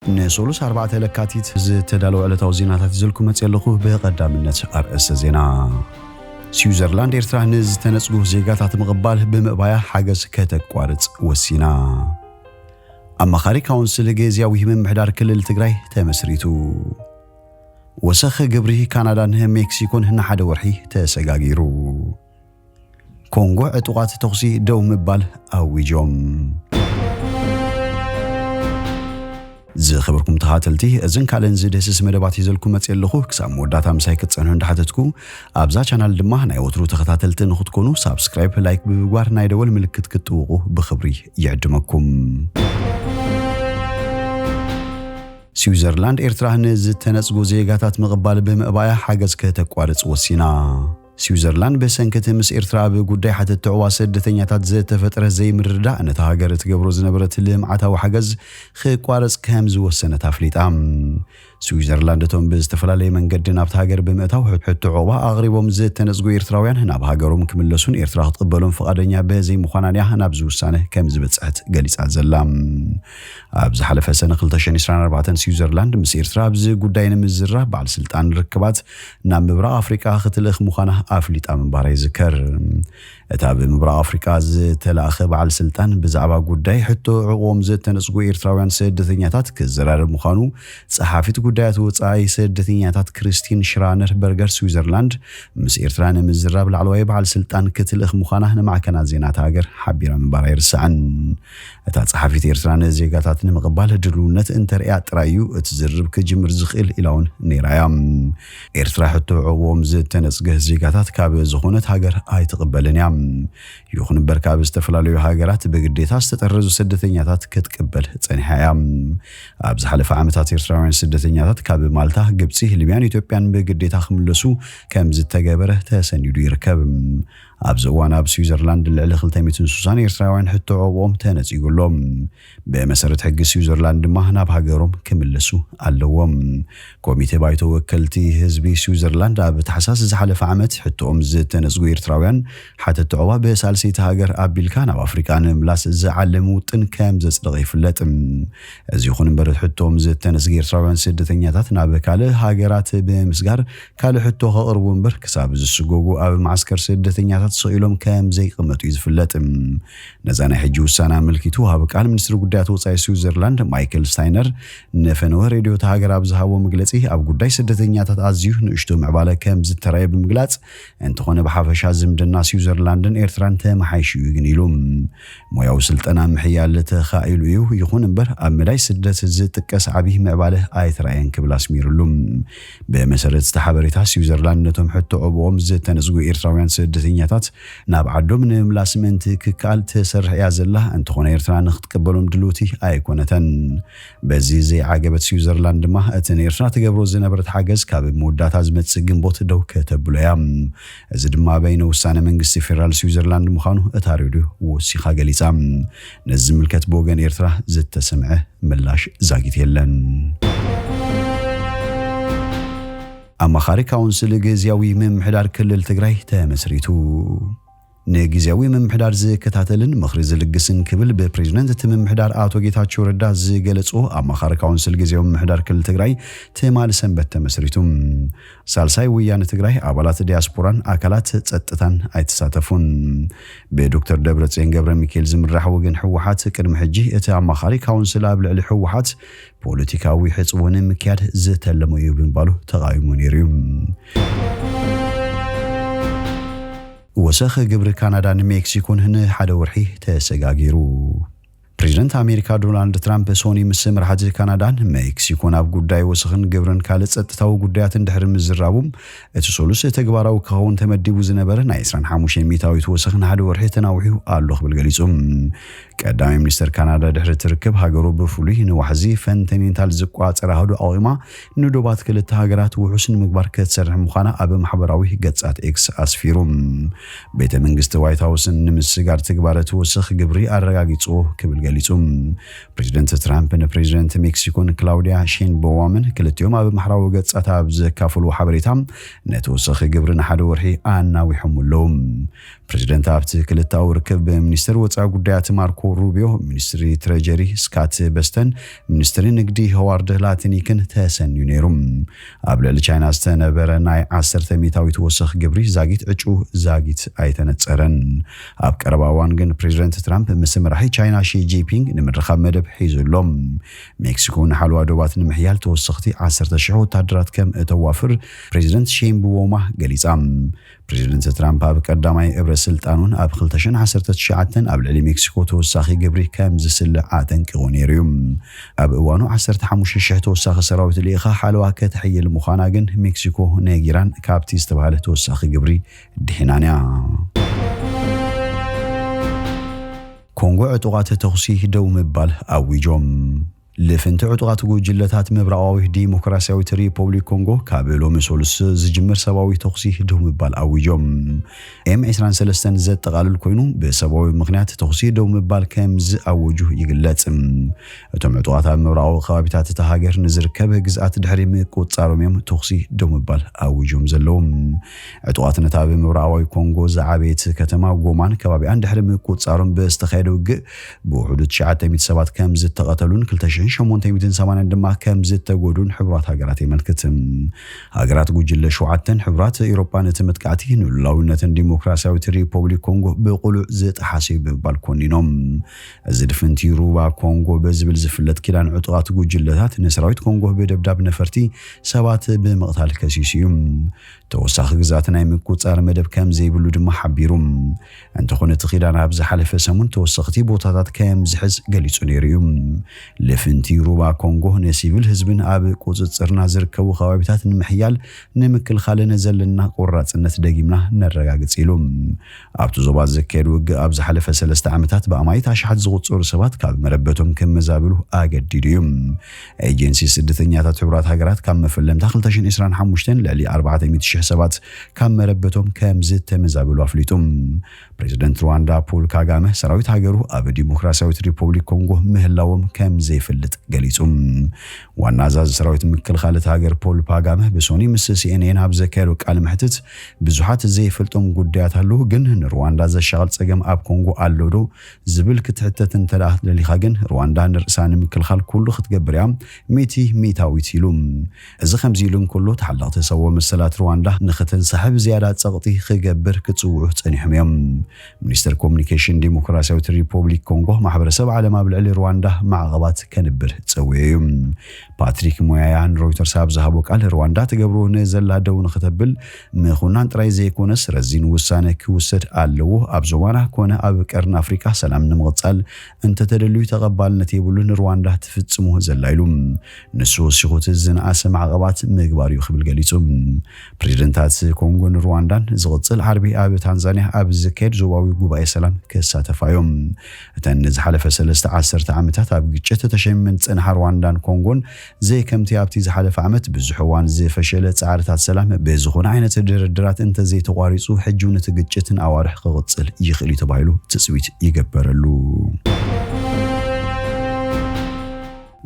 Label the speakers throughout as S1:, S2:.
S1: نسولس 4 لكاتيت تدالو على توزينات زلكم متيلخو بقدامنت ارأس زينا سويسرلاند إرترا نز تنسقو زيغاتات مقبال بمقبايا حاجز كتقوارص وسينا أما خاري كونسل جيزياوي من محدار كلل تግራይ تمسريتو وسخ جبري كندا مكسيكون هنا حدا ورحي تسغاغيرو كونغو عطوقات تقسي دو مبال أويجوم زي خبركم تخاتلتي ازن كالن زدسس مدبات يزلكم متيلخو كسام موداتا مساي كتصنو اندحتتكو ابزا channel دما ناي وترو تخاتلت نخدكونو سبسكرايب لايك ببغوار ناي دول ملكت كتوقو بخبري يعدمكم سويسرلاند إرترا نز تنسقو زيغاتات مقبال بمقبايا حاجز كتقوارص وسينا سويسرلاند بسنكت مس إرترا بغداي حتى تعوا سدتنياتات زي تفطر زي مردا ان تهاجر تجبرو زنبرت لمعتا وحجز خقوارص كهم زوسنه تفليطام سويسرلاند توم بزتفلالي منقد نابت هاجر بمئتاو حتى عوا اغربهم زي تنسقو إرتراويان هنا بهاجروم كملسون إرترا تقبلون فقادنيا بزي مخانانيا هنا بزوسانه كم زبصحت غليص زلام ابز حلفه سنه 2024 سويسرلاند مس إرترا بز غداي نمزرا بعد سلطان ركبات نامبرا افريكا ختلخ مخانه افليطا منباري ذكر اتاب مبرا افريكا ز تلاخ بعد سلطان بزعبا غداي حتى عقوم زي تنسقو إرتراويان سدتنياتات كزرار مخانو صحافيت غدايات وصاي سدتنياتات كريستين شرانر برجر سويسرلاند مس إرتران مزراب العلوي بعد سلطان كتلخ مخانه نمعكنا زينات هاجر حبيره منباري رسعن اتا صحافيت إرتران زيغاتات نمقبال دلونت انتريا طرايو تزرب كجمر زخيل الون نيرايام إرترا حتى عقوم زي تنسقه زيغاتات كاب زخونت هاجر اي تقبلنيا يخون بركاب استفلاليو هاجرات بغديتا استطرزو سدتنياتات كتقبل صنيحيام ابز حلف عامتات إرتراوين سدتنياتات كاب مالتا ግብጽ ሊቢያን ኢትዮጵያን በግዴታ خملسو ከም ዝተገበረ ተሰኒዱ ይርከብ ابزوان اب سويسرلاند لعل 260 إرتراوያን حتى عقوم ተነጽይጎሎም بمسرت حق سويسرلاند ما هنا بهاجروم كملسو አለዎም ኮሚቴ ባይቶ ወከልቲ ህዝቢ سويسرلاند اب تحساس زحلف عامت حتىኦም ዝተነጽጉ إرتراوያን حتى تعوا بسالسيت هاجر ابيلكان اب افريكان ملاس زعلمو ጥን ከም ዘጽድቕ ይፍለጥ እዚ ይኹን እምበር حتىኦም ዝተነጽጉ إرتراوያን ስደተኛታት ናብ ካለ ሃገራት በምስጋር ካለ حتى ከቅርቡ እምበር ክሳብ ዝስጎጉ اب معسكر ስደተኛታት سئلهم كم زي قمتو يزفلت نزانا حجي وسانا ملكيتو هابقال منستر غدايات وصاي سويسرلاند مايكل ستاينر نفنو راديو تهاجر ابزهاو مغلصي اب غداي سدتنياتات ازيو نشتو معباله كم زتراي بمغلاص انت هونه بحافشا زمدنا سويسرلاندن إرتران تمحايشو يغنيلوم موياو سلطنا محيال تخايلو يخون امبر املاي سدت زتقس عبي معباله ايتراين كبلاس ميرلوم بمسرت استحبريتا سويسرلاند نتم حتى عبوم زتنزغو إرتراوያን سدتنياتات ناب عدوم نملاسمنت ككال تسرح يازله انت هونه إرترا نختقبلهم دلوتي ايكونتن بزي زي عاقبت سويسرلاند ما اتن إرترا تقبرو زنبرت حاجز كاب مودات ازمت سغنبوت دو كتبليام ازي دما بين وسانه منግስት ፌደራል سويسرلاند مخانو اتاريدو وسيخا غليصام نزملكت بوغن إرترا زتسمعه ملاش زاغيت يلن أما خاري كونسل جيزياوي من محدار كلل تግራይ تمسريتو نجيزياوي من محدار زي كتاتلن مخرز لقسن كبل ببريزيدنت تم محدار آتو جيتاتشو ردا زي جلسو أما خاري كونسل جيزياوي من محدار كلل تግራይ تمال سنبت تمسريتوم سالساي ويان تግራይ አባላት ዲያስፖራን አካላት ጸጥታን አይተሳተፉን በዶክተር ደብረጽዮን ገብረ ሚካኤል ዝምራሕ ወገን ህወሓት ቅድም ሕጂ እቲ አማኻሪ ካውንስል አብልዕሊ ህወሓት ፖለቲካዊ ሕጽቡን ምክያድ ዝተለሙ ይብንባሉ ተቃይሙ ነይሩም وسخ جبر كندا مكسيكون هنا حدا ورحي تسغاغيرو بريزيدنت أمريكا دونالد ترامب سوني مسمر حاج كندا مكسيكون اب غداي وسخن جبرن كاله ጸጥታው ጉዳያት እንደህር ምዝራቡም እትሶሉስ ተግባራው ከሆን ተመድቡ ዝነበረ ናይ 15 ሚታዊት ወሰኽን ሓደ ወርሒ ተናውሑ አሎ ኽብል ገሊጹም ቀዳማይ ሚኒስትር ካናዳ ድህር ትርክብ ሃገሩ በፍሉይ ንዋሕዚ ፈንተኒንታል ዝቋጸራ ሀዱ አውማ ንዶባት ክልተ ሃገራት ውሑስን ምግባር ከተሰርሕ ምዃና ኣብ ማሕበራዊ ገጻት ኤክስ አስፊሩም ቤተ መንግስት ዋይት ሃውስን ንምስጋር ተግባራት ወሰኽ ግብሪ አረጋጊጾ ክብል ገሊጹም ፕሬዝዳንት ትራምፕ ፕሬዝዳንት ሜክሲኮን ክላውዲያ ሼንባውምን ክልቲኦም ኣብ ማሕበራዊ ገጻት ኣብ ዘካፈሉ ሓበሬታ ነተወሰኺ ግብርን ሓደ ወርሒ ኣናዊሖምሎም ፕሬዚደንት ኣብቲ ክልታው ርክብ በሚኒስትር ወፃኢ ጉዳያት ማርኮ ሩቢዮ ሚኒስትሪ ትሬጀሪ ስካት በስተን ሚኒስትሪ ንግዲ ሆዋርድ ላቲኒክን ተሰንዩ ነይሮም ኣብ ልዕሊ ቻይና ዝተነበረ ናይ 10 ሚታዊት ወሰኽ ግብሪ ዛጊት ዕጩ ዛጊት ኣይተነፀረን ኣብ ቀረባ እዋን ግን ፕሬዚደንት ትራምፕ ምስ መራሒ ቻይና ሺ ጂንፒንግ ንምርኻብ መደብ ሒዙሎም ሜክሲኮ ንሓልዋ ዶባት ንምሕያል ተወሰኽቲ 10,000 ወታደራት ከም እተዋፍር ፕሬዚደንት ሼምቡዎማ ገሊጻ ፕሬዚደንት ትራምፕ ኣብ ቀዳማይ እብረ ስልጣኑን ኣብ 2019 ኣብ ልዕሊ ሜክሲኮ ተወሳኺ ግብሪ ከም ዝስልዕ ኣጠንቂቑ ነይሩ ኣብ እዋኑ 15,000 ተወሳኺ ሰራዊት ልኢኻ ሓለዋ ከተሕይል ምዃና ግን ሜክሲኮ ነጊራን ካብቲ ዝተባሃለ ተወሳኺ ግብሪ ድሒናንያ ኮንጎ ዕጡቓት ተኹሲ ደው ምባል ኣዊጆም لفنت عطوات ጉጅለታት ምብራቃዊ ዲሞክራሲያዊት ሪፐብሊክ ኮንጎ ካብ ሎሚ ሶሉስ ዝጅምር ሰባዊ ተኹሲ ደው ምባል ኣዊጆም M23 ዘጠቃልል ኮይኑ በሰባዊ ምክንያት ተኹሲ ደው ምባል ከም ዝኣወጁ ይግለጽ እቶም ዕጡቓት ኣብ ምብራቃዊ ከባቢታት ተሃገር ንዝርከብ ግዝኣት ድሕሪ ምቁጽጻሮም ተኹሲ ደው ምባል ኣዊጆም ዘለዎም ዕጡቓት ነታብ ምብራቃዊ ኮንጎ ዝዓበየት ከተማ ጎማን ከባቢያን ድሕሪ ምቁጽጻሮም በስተኻይደው ብውሑድ 900 ሰባት ከም ዝተቐተሉን 2008 ድማ ከም ዝተጎዱን ሕብራት ሃገራት ይመልክትም ሃገራት ጉጅለ ሸውዓተን ሕብራት ኤውሮፓን ተመትካዕቲ ንሉላውነትን ዲሞክራሲያዊት ሪፐብሊክ ኮንጎ ብቁሉዕ ዝተሓሰዩ ብምባል ኮኒኖም እዚ ድፍንቲ ሩባ ኮንጎ በዝብል ዝፍለጥ ኪዳን ዕጡቓት ጉጅለታት ንሰራዊት ኮንጎ በደብዳብ ነፈርቲ ሰባት ብምቕታል ከሲስዩ ተወሳኺ ግዛት ናይ ምቁጽጻር መደብ ከም ዘይብሉ ድማ ሓቢሩም እንተኾነ እቲ ኪዳን ኣብ ዝሓለፈ ሰሙን ተወሰኽቲ ቦታታት ከም ዝሕዝ ገሊጹ ነይሩ ለፍንቲ ሩባ ኮንጎ ነሲቪል ህዝብን ኣብ ቁጽጽርና ዝርከቡ ከባቢታት ንምሕያል ንምክልኻልን ዘለና ቆራጽነት ደጊምና ነረጋግጽ ኢሎም ኣብቲ ዞባ ዝካየድ ውግእ ኣብ ዝሓለፈ 3 ዓመታት ብኣማይት ኣሽሓት ዝቑጽሩ ሰባት ካብ መረበቶም ከመዛብሉ ኣገዲዱ እዩ ኤጀንሲ ስደተኛታት ሕብራት ሃገራት ካብ መፈለምታ 2025 ልዕሊ 400,000 ሰባት ካብ መረበቶም ከም ዝተመዛብሉ ኣፍሊጦም ፕሬዚደንት ሩዋንዳ ፖል ካጋሜ ሰራዊት ሃገሩ ኣብ ዲሞክራሲያዊት ሪፐብሊክ ኮንጎ ምህላዎም ከም ዘይፈልጥ ገሊጹም ዋና አዛዝ ሰራዊት ምክልኻለት ሃገር ፖል ካጋሜ በሶኒ ምስ CNN ኣብ ዘካየዱ ቃል ምሕትት ብዙሓት ዘይፈልጦም ጉዳያት ኣለው ግን ሩዋንዳ ዘሻغل ጸገም ኣብ ኮንጎ ኣሎዶ ዝብል ክትሕተት እንተዳ ለሊኻ ግን ሩዋንዳ ንርእሳን ምክልኻል ኩሉ ክትገብር እያ ሚታዊት ኢሉ እዚ ከምዚ ኢሉን ኩሉ ተሓላቕቲ ሰው መሰላት ሩዋንዳ ንኽተንሰሕብ ዝያዳ ጸቕጢ ክገብር ክጽውዑ ጸኒሖም እዮም ሚኒስትር ኮሙኒኬሽን ዲሞክራሲያዊት ሪፐብሊክ ኮንጎ ማሕበረሰብ ዓለም ኣብ ልዕሊ ሩዋንዳ ማዕቐባት ከንብር ጸውዩ ፓትሪክ ሞያያን ሮይተርስ ኣብ ዝሃቦ ቃል ሩዋንዳ ትገብሮ ነዘላ ደው ንኽተብል ምኹናን ጥራይ ዘይኮነስ ረዚን ውሳነ ክውሰድ ኣለዎ ኣብ ዞባና ኮነ ኣብ ቀርን ኣፍሪካ ሰላም ንምቕጻል እንተተደልዩ ተቐባልነት የብሉን ሩዋንዳ ትፍጽሙ ዘላይሉ ንሱ ሲኹት ዝንኣሰ ማዕቐባት ምግባር እዩ ክብል ገሊጹ ፕሬዚደንታት ኮንጎን ሩዋንዳን ዝቕጽል ዓርቢ ኣብ ታንዛኒያ ኣብ ዝካየድ ዞባዊ ጉባኤ ሰላም ክሳተፋዮም እተን ዝሓለፈ 13 ዓመታት ኣብ ግጭት ተሸመን ጽንሐ ሩዋንዳን ኮንጎን ዘይ ከምቲ ኣብቲ ዝሓለፈ ዓመት ብዙሕ እዋን ዝፈሸለ ጻዕርታት ሰላም በዝኾነ ዓይነት ድርድራት እንተ ዘይተቋሪጹ ሕጂው ነቲ ግጭትን ኣዋርሕ ክቕጽል ይኽእል ተባሂሉ ትጽቢት ይገበረሉ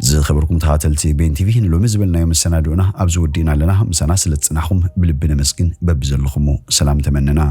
S1: ዝኸበርኩም ተኸታተልቲ ቤን ቲቪ ሎሚ ዝበልናዮ መሰናዶና ኣብ ዝውዲና ኣለና ምሳና ስለ ጽናሕኩም ብልብነ መስግን በብዘለኹም ሰላም ተመነና